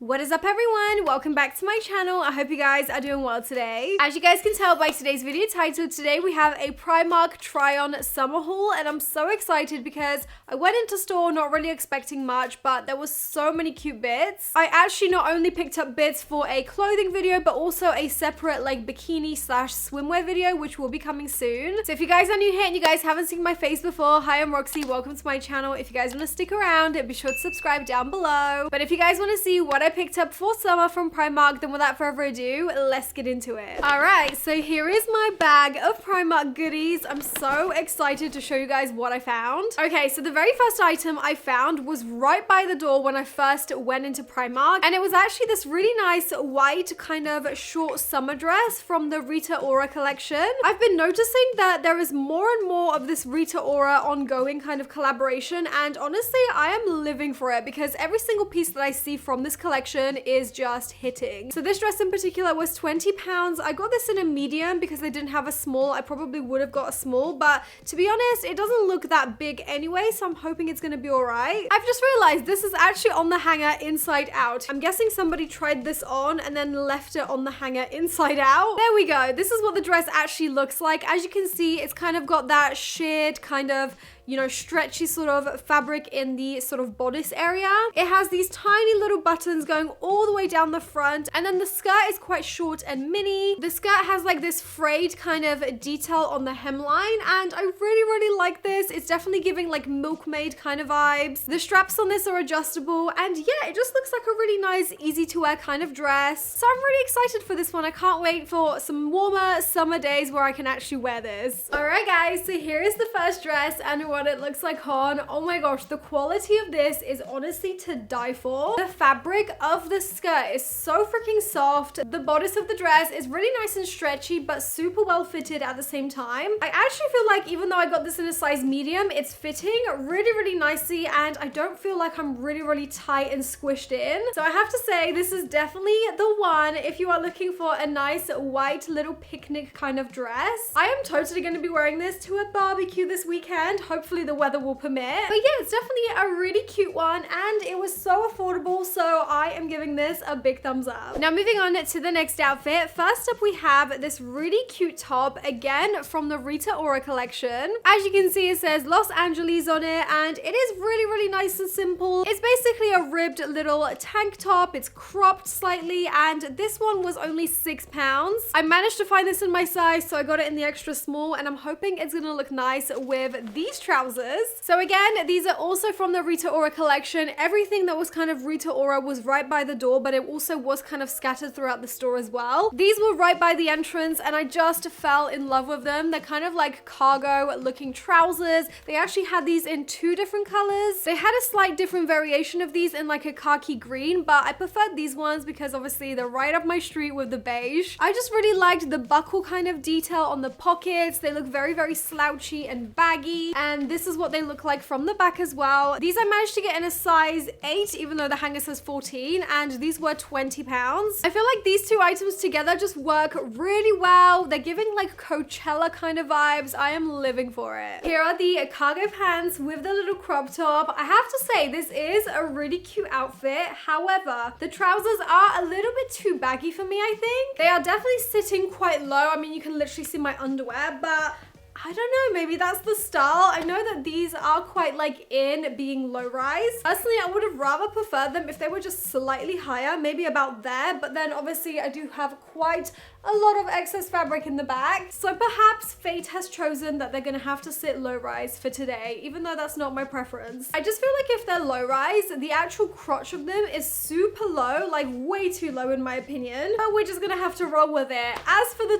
What is up everyone? Welcome back to my channel. I hope you guys are doing well today. As you guys can tell by today's video title, today we have a Primark try-on summer haul and I'm so excited because I went into store not really expecting much, but there was so many cute bits. I actually not only picked up bits for a clothing video, but also a separate like bikini slash swimwear video, which will be coming soon. So if you guys are new here and you guys haven't seen my face before, hi, I'm Roxy. Welcome to my channel. If you guys want to stick around, be sure to subscribe down below. But if you guys want to see what I picked up for summer from Primark, then without further ado, let's get into it. Alright, so here is my bag of Primark goodies. I'm so excited to show you guys what I found. Okay, so the very first item I found was right by the door when I first went into Primark, and it was actually this really nice white kind of short summer dress from the Rita Ora collection. I've been noticing that there is more and more of this Rita Ora ongoing kind of collaboration, and honestly, I am living for it because every single piece that I see from this collection is just hitting. So this dress in particular was £20. I got this in a medium because they didn't have a small. I probably would have got a small, but to be honest, it doesn't look that big anyway, so I'm hoping it's gonna be all right. I've just realized this is actually on the hanger inside out. I'm guessing somebody tried this on and then left it on the hanger inside out. There we go. This is what the dress actually looks like. As you can see, it's kind of got that sheared kind of, you know, stretchy sort of fabric in the sort of bodice area. It has these tiny little buttons going all the way down the front, and then the skirt is quite short and mini. The skirt has like this frayed kind of detail on the hemline, and I really like this. It's definitely giving like milkmaid kind of vibes. The straps on this are adjustable, and yeah, it just looks like a really nice, easy to wear kind of dress. So I'm really excited for this one. I can't wait for some warmer summer days where I can actually wear this. All right, guys, so here is the first dress and what it looks like on. Oh my gosh, the quality of this is honestly to die for. The fabric of the skirt is so freaking soft. The bodice of the dress is really nice and stretchy, but super well fitted at the same time. I actually feel like even though I got this in a size medium, it's fitting really nicely, and I don't feel like I'm really tight and squished in. So I have to say, this is definitely the one if you are looking for a nice white little picnic kind of dress. I am totally going to be wearing this to a barbecue this weekend. Hopefully the weather will permit. But yeah, it's definitely a really cute one, and it was so affordable, so I am giving this a big thumbs up. Now moving on to the next outfit. First up, we have this really cute top, again from the Rita Ora collection. As you can see, it says Los Angeles on it, and it is really nice and simple. It's basically a ribbed little tank top. It's cropped slightly, and this one was only £6. I managed to find this in my size, so I got it in the extra small, and I'm hoping it's gonna look nice with these trousers. So again, these are also from the Rita Ora collection. Everything that was kind of Rita Ora was right by the door, but it also was kind of scattered throughout the store as well. These were right by the entrance, and I just fell in love with them. They're kind of like cargo looking trousers. They actually had these in two different colors. They had a slight different variation of these in like a khaki green, but I preferred these ones because obviously they're right up my street with the beige. I just really liked the buckle kind of detail on the pockets. They look very slouchy and baggy, and this is what they look like from the back as well. These I managed to get in a size 8, even though the hanger says 14, and these were £20. I feel like these two items together just work really well. They're giving like Coachella kind of vibes. I am living for it. Here are the cargo pants with the little crop top. I have to say, this is a really cute outfit. However, the trousers are a little bit too baggy for me, I think. They are definitely sitting quite low. I mean, you can literally see my underwear, but I don't know, maybe that's the style. I know that these are quite like in being low rise. Personally, I would have rather preferred them if they were just slightly higher, maybe about there, but then obviously I do have quite a lot of excess fabric in the back. So perhaps fate has chosen that they're gonna have to sit low rise for today, even though that's not my preference. I just feel like if they're low rise, the actual crotch of them is super low, like way too low in my opinion, but we're just gonna have to roll with it. As for the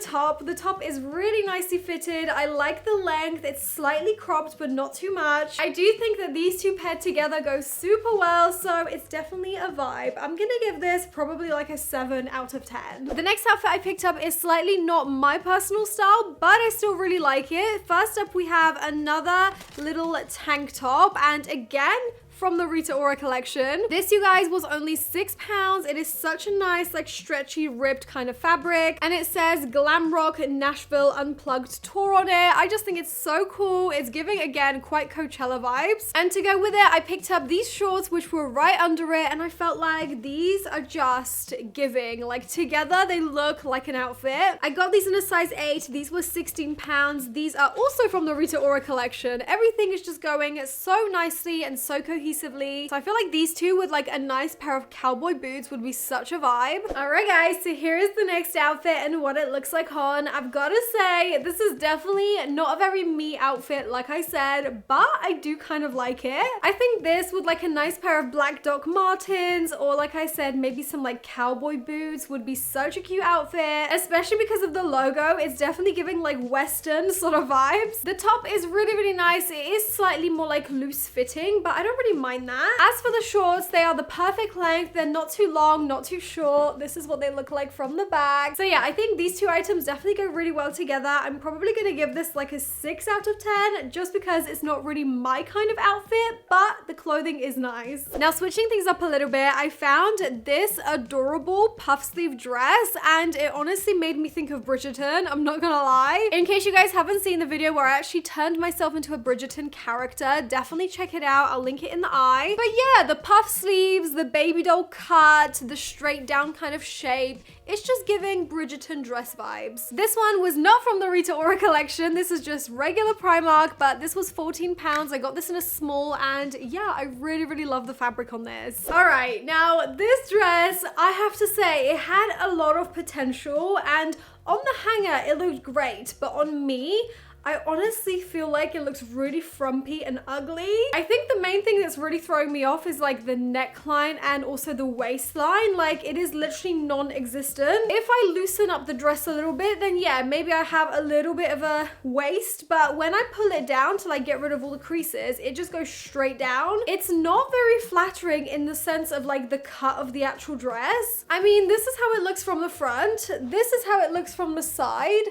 top is really nicely fitted. I like the length. It's slightly cropped, but not too much. I do think that these two paired together go super well, so it's definitely a vibe. I'm gonna give this probably like a 7 out of 10. The next outfit I picked up is slightly not my personal style, but I still really like it. First up, we have another little tank top, and again, from the Rita Ora collection. This, you guys, was only £6. It is such a nice, like, stretchy, ribbed kind of fabric. And it says Glam Rock Nashville Unplugged Tour on it. I just think it's so cool. It's giving, again, quite Coachella vibes. And to go with it, I picked up these shorts, which were right under it. And I felt like these are just giving. Like, together, they look like an outfit. I got these in a size 8. These were £16. These are also from the Rita Ora collection. Everything is just going so nicely and so cohesively. So I feel like these two with like a nice pair of cowboy boots would be such a vibe. All right, guys, so here is the next outfit and what it looks like on. I've got to say, this is definitely not a very me outfit, like I said, but I do kind of like it. I think this with like a nice pair of black Doc Martens, or like I said, maybe some like cowboy boots would be such a cute outfit, especially because of the logo. It's definitely giving like Western sort of vibes. The top is really, really nice. It is slightly more like loose fitting, but I don't really mind that. As for the shorts, they are the perfect length. They're not too long, not too short. This is what they look like from the back. So yeah, I think these two items definitely go really well together. I'm probably gonna give this like a 6 out of 10 just because it's not really my kind of outfit, but the clothing is nice. Now, switching things up a little bit, I found this adorable puff sleeve dress and it honestly made me think of Bridgeton. I'm not gonna lie. In case you guys haven't seen the video where I actually turned myself into a Bridgeton character, definitely check it out. I'll link it in the eye. But yeah, the puff sleeves, the baby doll cut, the straight down kind of shape, it's just giving Bridgeton dress vibes. This one was not from the Rita Ora collection. This is just regular Primark, but this was £14. I got this in a small and yeah, I really, really love the fabric on this. All right, now this dress, I have to say, it had a lot of potential and on the hanger, it looked great, but on me, I honestly feel like it looks really frumpy and ugly. I think the main thing that's really throwing me off is like the neckline and also the waistline. Like it is literally non-existent. If I loosen up the dress a little bit, then yeah, maybe I have a little bit of a waist, but when I pull it down to like get rid of all the creases, it just goes straight down. It's not very flattering in the sense of like the cut of the actual dress. I mean, this is how it looks from the front. This is how it looks from the side.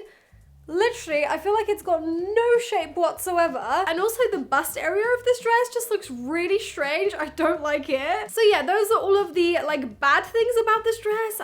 Literally, I feel like it's got no shape whatsoever. And also the bust area of this dress just looks really strange. I don't like it. So yeah, those are all of the like bad things about this dress.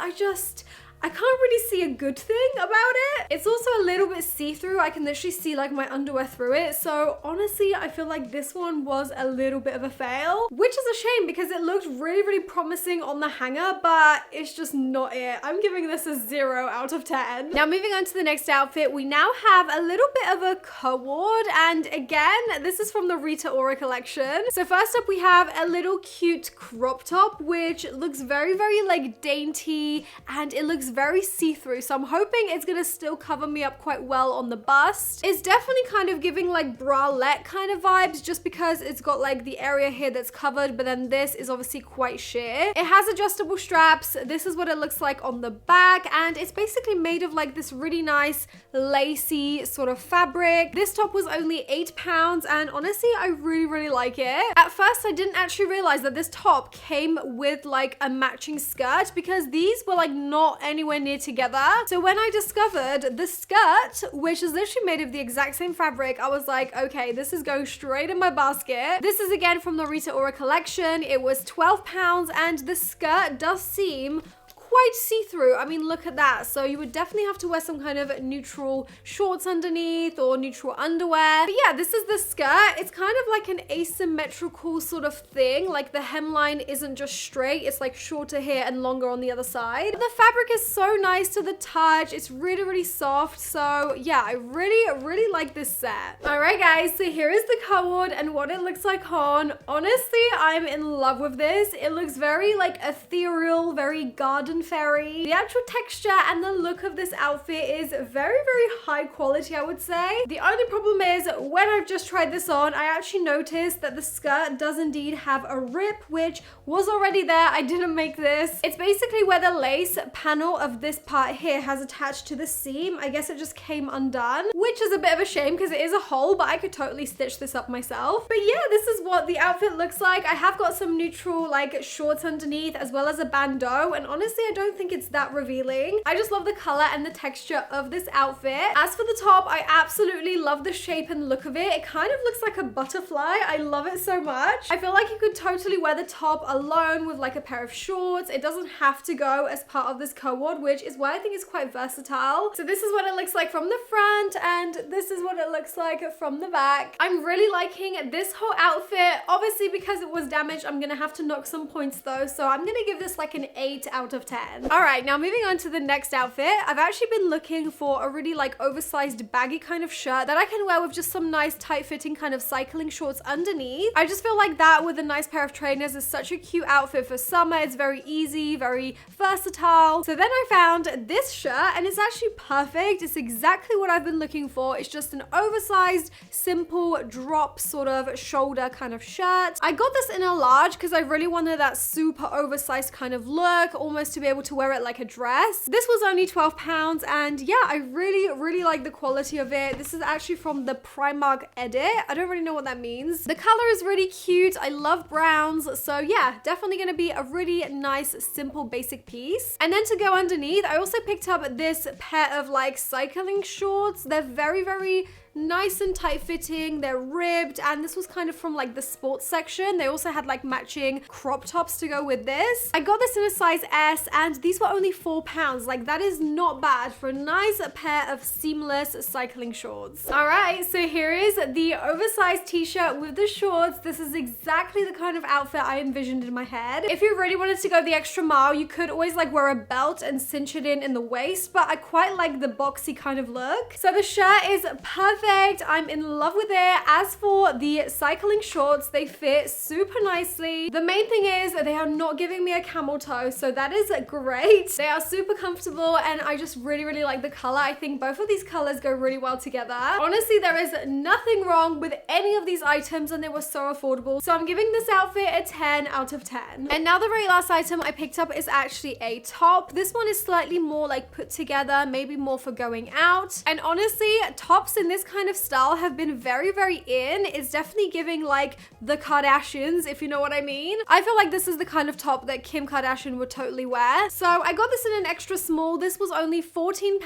I can't really see a good thing about it. It's also a little bit see-through. I can literally see like my underwear through it. So honestly, I feel like this one was a little bit of a fail, which is a shame because it looked really, really promising on the hanger, but it's just not it. I'm giving this a 0 out of 10. Now moving on to the next outfit, we now have a little bit of a cord. And again, this is from the Rita Ora collection. So first up, we have a little cute crop top, which looks very, very like dainty and it looks very see-through, so I'm hoping it's gonna still cover me up quite well on the bust. It's definitely kind of giving like bralette kind of vibes just because it's got like the area here that's covered, but then this is obviously quite sheer. It has adjustable straps. This is what it looks like on the back, and it's basically made of like this really nice lacy sort of fabric. This top was only £8, and honestly, I really, really like it. At first, I didn't actually realize that this top came with like a matching skirt because these were like not anywhere near together. So when I discovered the skirt, which is literally made of the exact same fabric, I was like, okay, this is going straight in my basket. This is again from the Rita Ora collection. It was £12, and the skirt does seem quite see-through. I mean, look at that. So you would definitely have to wear some kind of neutral shorts underneath or neutral underwear. But yeah, this is the skirt. It's kind of like an asymmetrical sort of thing. Like the hemline isn't just straight. It's like shorter here and longer on the other side. The fabric is so nice to the touch. It's really, really soft. So yeah, I really, really like this set. All right, guys. So here is the cord and what it looks like on. Honestly, I'm in love with this. It looks very like ethereal, very garden fairy. The actual texture and the look of this outfit is very, very high quality, I would say. The only problem is when I've just tried this on, I actually noticed that the skirt does indeed have a rip, which was already there. I didn't make this. It's basically where the lace panel of this part here has attached to the seam. I guess it just came undone, which is a bit of a shame because it is a hole, but I could totally stitch this up myself. But yeah, this is what the outfit looks like. I have got some neutral like shorts underneath as well as a bandeau, and honestly, I don't think it's that revealing. I just love the color and the texture of this outfit. As for the top, I absolutely love the shape and look of it. It kind of looks like a butterfly. I love it so much. I feel like you could totally wear the top alone with like a pair of shorts. It doesn't have to go as part of this co-ord, which is why I think it's quite versatile. So this is what it looks like from the front, and this is what it looks like from the back. I'm really liking this whole outfit. Obviously, because it was damaged, I'm gonna have to knock some points though. So I'm gonna give this like an 8 out of 10. All right, now moving on to the next outfit. I've actually been looking for a really like oversized baggy kind of shirt that I can wear with just some nice tight fitting kind of cycling shorts underneath. I just feel like that with a nice pair of trainers is such a cute outfit for summer. It's very easy, very versatile. So then I found this shirt and it's actually perfect. It's exactly what I've been looking for. It's just an oversized, simple drop sort of shoulder kind of shirt. I got this in a large because I really wanted that super oversized kind of look, almost to be able to wear it like a dress. This was only £12 and yeah, I really like the quality of it. This is actually from the Primark edit. I don't really know what that means. The color is really cute. I love browns. So yeah, definitely gonna be a really nice, simple, basic piece. And then to go underneath, I also picked up this pair of like cycling shorts. They're very nice and tight fitting. They're ribbed, and this was kind of from like the sports section. They also had like matching crop tops to go with this. I got this in a size S and these were only £4. Like that is not bad for a nice pair of seamless cycling shorts. All right, so here is the oversized t-shirt with the shorts. This is exactly the kind of outfit I envisioned in my head. If you really wanted to go the extra mile, you could always like wear a belt and cinch it in the waist, but I quite like the boxy kind of look. So the shirt is perfect. I'm in love with it. As for the cycling shorts, they fit super nicely. The main thing is they are not giving me a camel toe, so that is great. They are super comfortable and I just really like the color. I think both of these colors go really well together. Honestly, there is nothing wrong with any of these items and they were so affordable. So I'm giving this outfit a 10 out of 10. And now the very last item I picked up is actually a top. This one is slightly more like put together, maybe more for going out. And honestly, tops in this kind of style have been very in. It's definitely giving like the Kardashians, if you know what I mean. I feel like this is the kind of top that Kim Kardashian would totally wear. So I got this in an extra small. This was only £14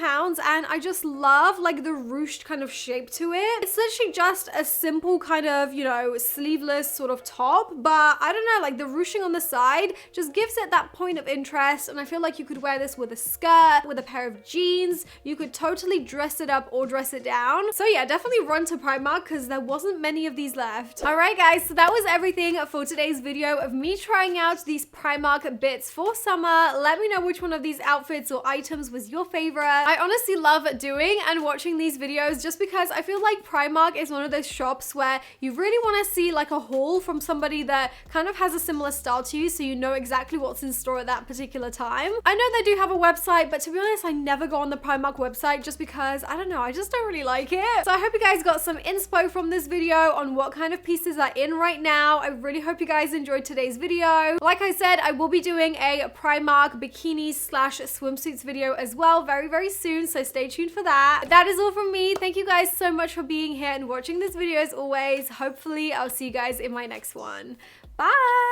and I just love like the ruched kind of shape to it. It's literally just a simple kind of, you know, sleeveless sort of top, but I don't know, like the ruching on the side just gives it that point of interest, and I feel like you could wear this with a skirt, with a pair of jeans. You could totally dress it up or dress it down. So yeah, definitely run to Primark because there wasn't many of these left. All right guys, so that was everything for today's video of me trying out these Primark bits for summer. Let me know which one of these outfits or items was your favorite. I honestly love doing and watching these videos just because I feel like Primark is one of those shops where you really want to see like a haul from somebody that kind of has a similar style to you, so you know exactly what's in store at that particular time. I know they do have a website, but to be honest, I never go on the Primark website just because, I don't know, I just don't really like it. So I hope you guys got some inspo from this video on what kind of pieces are in right now. I really hope you guys enjoyed today's video. Like I said, I will be doing a Primark bikinis / swimsuits video as well very soon, so stay tuned for that. That is all from me. Thank you guys so much for being here and watching this video as always. Hopefully I'll see you guys in my next one. Bye!